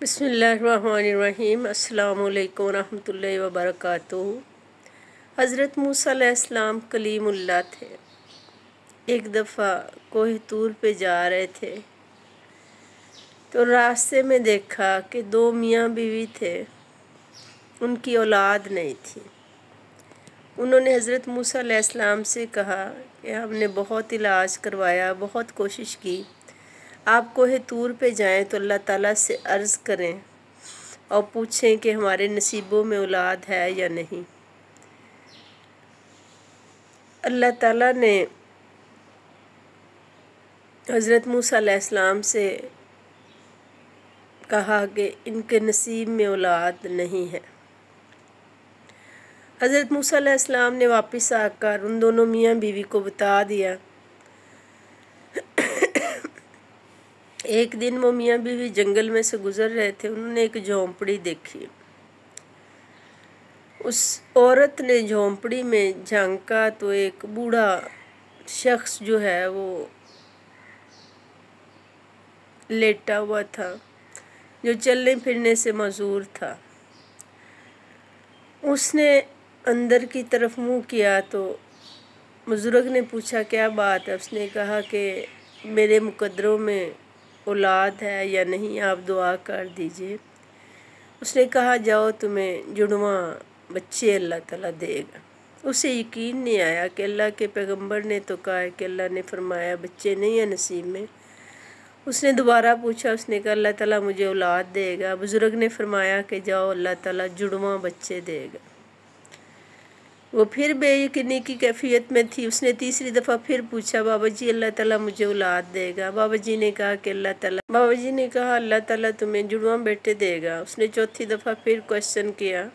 बिस्मिल्लाहिर्रहमानिर्रहीम। अस्सलामु अलैकुम रहमतुल्लाहि व बरकातुहू। हज़रत मूसा अलैहिस्सलाम कलीमुल्लाह थे। एक दफ़ा कोह तूर पे जा रहे थे तो रास्ते में देखा कि दो मियाँ बीवी थे, उनकी औलाद नहीं थी। उन्होंने हज़रत मूसा अलैहिस्सलाम से कहा कि हमने बहुत इलाज करवाया, बहुत कोशिश की, आप कोह तूर पे जाएं तो अल्लाह ताला से अर्ज़ करें और पूछें कि हमारे नसीबों में औलाद है या नहीं। अल्लाह ताला ने हज़रत मूसा अलैहिस्सलाम से कहा कि इनके नसीब में औलाद नहीं है। हज़रत मूसा अलैहिस्सलाम ने वापस आकर उन दोनों मियाँ बीवी को बता दिया। एक दिन वो मियाँ बीवी जंगल में से गुज़र रहे थे, उन्होंने एक झोंपड़ी देखी। उस औरत ने झोंपड़ी में झांका तो एक बूढ़ा शख्स जो है वो लेटा हुआ था, जो चलने फिरने से मजबूर था। उसने अंदर की तरफ मुंह किया तो बुजुर्ग ने पूछा क्या बात है। उसने कहा कि मेरे मुकद्दरों में औलाद है या नहीं, आप दुआ कर दीजिए। उसने कहा जाओ तुम्हें जुड़वा बच्चे अल्लाह ताला देगा। उसे यकीन नहीं आया कि अल्लाह के पैगंबर ने तो कहा है कि अल्लाह ने फरमाया बच्चे नहीं है नसीब में। उसने दोबारा पूछा, उसने कहा अल्लाह ताला मुझे औलाद देगा। बुजुर्ग ने फरमाया कि जाओ अल्लाह ताला जुड़वा बच्चे देगा। वो फिर बेयकीनी की कैफियत में थी। उसने तीसरी दफ़ा फिर पूछा, बाबा जी अल्लाह ताला मुझे औलाद देगा। बाबा जी ने कहा अल्लाह ताला तुम्हें जुड़वा बेटे देगा। उसने चौथी दफ़ा फिर क्वेश्चन किया,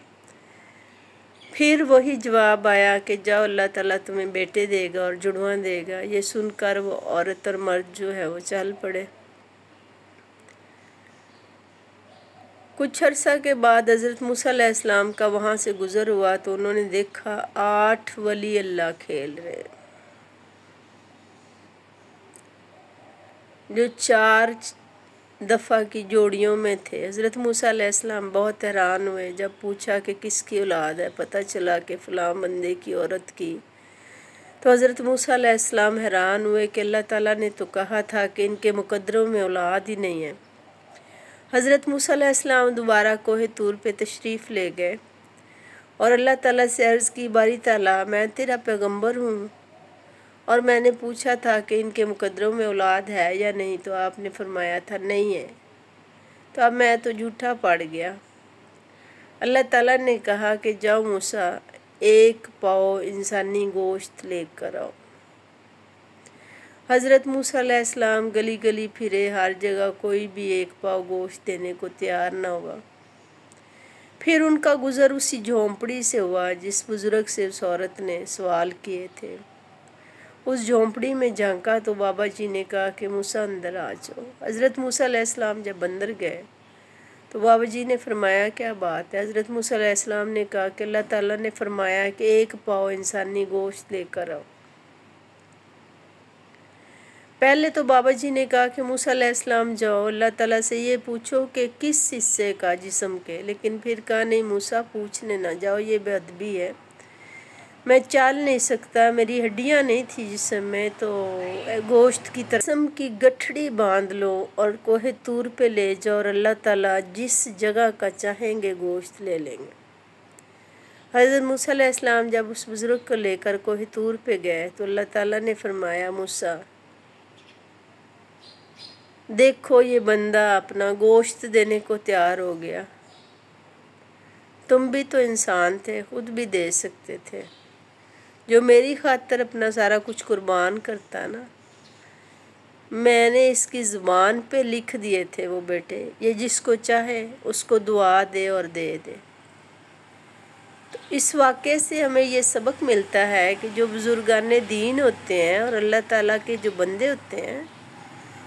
फिर वही जवाब आया कि जाओ अल्लाह ताला तुम्हें बेटे देगा और जुड़वा देगा। ये सुनकर वो औरत और मर्द जो है वो चल पड़े। कुछ अरसा के बाद हज़रत मूसा अलैहिस्सलाम का वहाँ से गुज़र हुआ तो उन्होंने देखा 8 वली अल्लाह खेल रहे, जो 4 दफ़ा की जोड़ियों में थे। हज़रत मूसा अलैहिस्सलाम बहुत हैरान हुए। जब पूछा कि किसकी औलाद है, पता चला कि फ़लाँ बंदे की औरत की। तो हज़रत मूसा अलैहिस्सलाम हैरान हुए कि अल्लाह ताला ने तो कहा था कि इनके मुकद्दरों में औलाद ही नहीं है। हज़रत मूसा अलैहिस्सलाम दोबारा कोह तूर पे तशरीफ़ ले गए और अल्लाह ताला से अर्ज़ की, बारी ताला मैं तेरा पैगंबर हूँ और मैंने पूछा था कि इनके मुकद्दरों में औलाद है या नहीं, तो आपने फरमाया था नहीं है, तो अब मैं तो झूठा पड़ गया। अल्लाह ताला ने कहा कि जाओ मूसा 1 पाव इंसानी गोश्त लेकर आओ। हज़रत मूसा अलैहिस्सलाम गली गली फिरे, हर जगह कोई भी 1 पाव गोश्त देने को तैयार न हुआ। फिर उनका गुज़र उसी झोंपड़ी से हुआ जिस बुज़ुर्ग से उस औरत ने सवाल किए थे। उस झोंपड़ी में झांका तो बाबा जी ने कहा कि मूसा अंदर आ जाओ। हज़रत मूसा अलैहिस्सलाम जब अंदर गए तो बाबा जी ने फरमाया क्या बात है। हज़रत मूसा अलैहिस्सलाम ने कहा कि अल्लाह ताला ने फरमाया कि 1 पाव इंसानी गोश्त लेकर आओ। पहले तो बाबा जी ने कहा कि मूसा अलैहिस्सलाम जाओ अल्लाह ताला से ये पूछो कि किस हिस्से का जिस्म के, लेकिन फिर कहा नहीं मूसा पूछने ना जाओ, ये बेअदबी है, मैं चल नहीं सकता, मेरी हड्डियां नहीं थी जिस्म में, तो गोश्त की तरह जिस्म की गठड़ी बांध लो और कोह तूर पे ले जाओ और अल्लाह ताला जिस जगह का चाहेंगे गोश्त ले लेंगे। हज़रत मूसा अलैहिस्सलाम जब उस बुज़ुर्ग को लेकर कोह तूर पे गए तो अल्लाह ताला ने फरमाया, मूसा देखो ये बंदा अपना गोश्त देने को तैयार हो गया, तुम भी तो इंसान थे, खुद भी दे सकते थे। जो मेरी खातिर अपना सारा कुछ कुर्बान करता ना, मैंने इसकी ज़ुबान पे लिख दिए थे वो बेटे, ये जिसको चाहे उसको दुआ दे और दे दे। तो इस वाक़े से हमें ये सबक मिलता है कि जो बुज़ुर्गाने दीन होते हैं और अल्लाह ताला के जो बंदे होते हैं,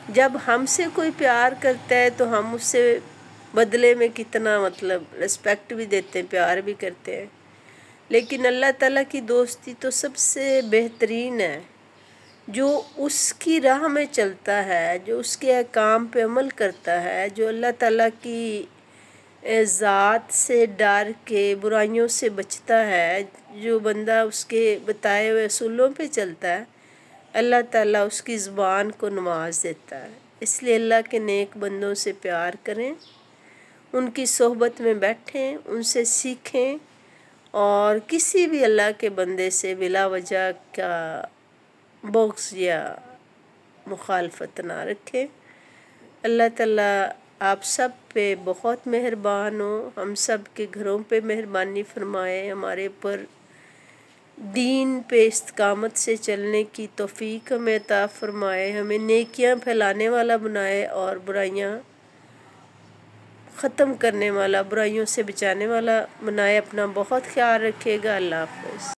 जब हमसे कोई प्यार करता है तो हम उससे बदले में कितना रिस्पेक्ट भी देते हैं, प्यार भी करते हैं। लेकिन अल्लाह ताला की दोस्ती तो सबसे बेहतरीन है جو اس کی راہ میں چلتا ہے، جو اس کے احکام پہ عمل کرتا ہے، جو اللہ تعالیٰ کی ذات سے ڈر کے برائیوں سے بچتا ہے، جو بندہ اس کے بتائے ہوئے اصولوں پہ چلتا ہے، اللہ تعالیٰ اس کی زبان کو نواز دیتا ہے۔ اس لیے اللہ کے نیک بندوں سے پیار کریں، ان کی صحبت میں بیٹھیں، ان سے سیکھیں، اور کسی بھی اللہ کے بندے سے بلا وجہ کا بغض یا مخالفت نہ رکھیں۔ اللہ تعالیٰ آپ سب پہ بہت مہربان ہو، ہم سب کے گھروں پہ مہربانی فرمائے، ہمارے اوپر دین پہ استقامت سے چلنے کی توفیق ہمیں عطا فرمائے، ہمیں نیکیاں پھیلانے والا بنائے اور برائیاں ختم کرنے والا، برائیوں سے بچانے والا بنائے۔ اپنا بہت خیال رکھیے گا۔ اللہ حافظ۔